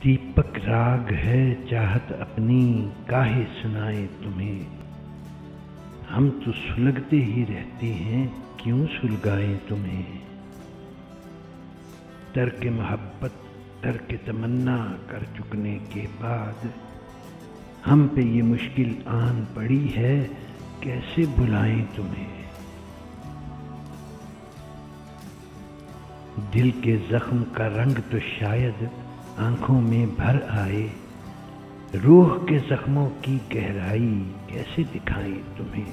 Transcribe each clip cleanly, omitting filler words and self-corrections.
दीपक राग है चाहत अपनी, काहे सुनाए तुम्हें। हम तो सुलगते ही रहते हैं, क्यों सुलगाएं तुम्हें। तर्क मोहब्बत तर्क तमन्ना कर चुकने के बाद हम पे ये मुश्किल आन पड़ी है, कैसे भुलाएं तुम्हें। दिल के जख्म का रंग तो शायद आंखों में भर आए, रूह के जख्मों की गहराई कैसे दिखाएं तुम्हें।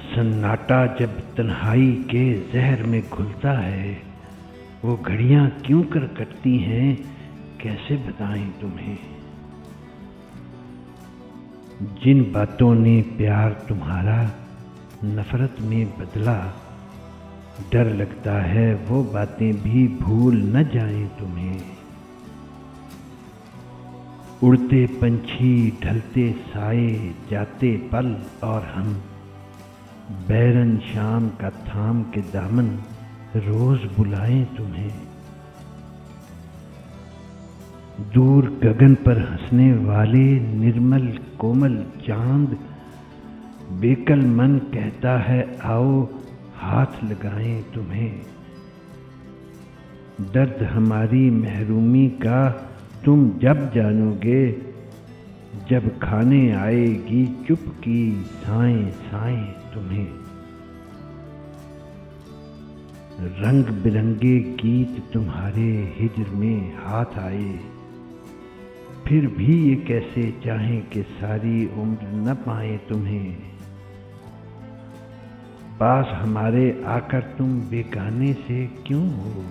सन्नाटा जब तन्हाई के जहर में घुलता है, वो घड़ियां क्यों कर कटती हैं, कैसे बताएं तुम्हें। जिन बातों ने प्यार तुम्हारा नफरत में बदला, डर लगता है वो बातें भी भूल न जाएं तुम्हें। उड़ते पंछी ढलते साए जाते पल, और हम बैरन शाम का थाम के दामन रोज बुलाएं तुम्हें। दूर गगन पर हंसने वाले निर्मल कोमल चांद, बेकल मन कहता है आओ हाथ लगाएं तुम्हें। दर्द हमारी महरूमी का तुम जब जानोगे, जब खाने आएगी चुप की साएं साएं तुम्हें। रंग बिरंगे गीत तुम्हारे हिज्र में हाथ आए, फिर भी ये कैसे चाहें कि सारी उम्र न पाए तुम्हें। पास हमारे आकर तुम बेगाने से क्यों हो,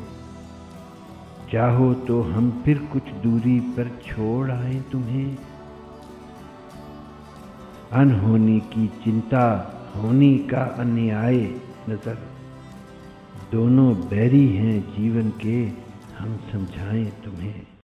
चाहो तो हम फिर कुछ दूरी पर छोड़ आए तुम्हें। अनहोनी की चिंता होनी का अन्याय नजर, दोनों बैरी हैं जीवन के, हम समझाएं तुम्हें।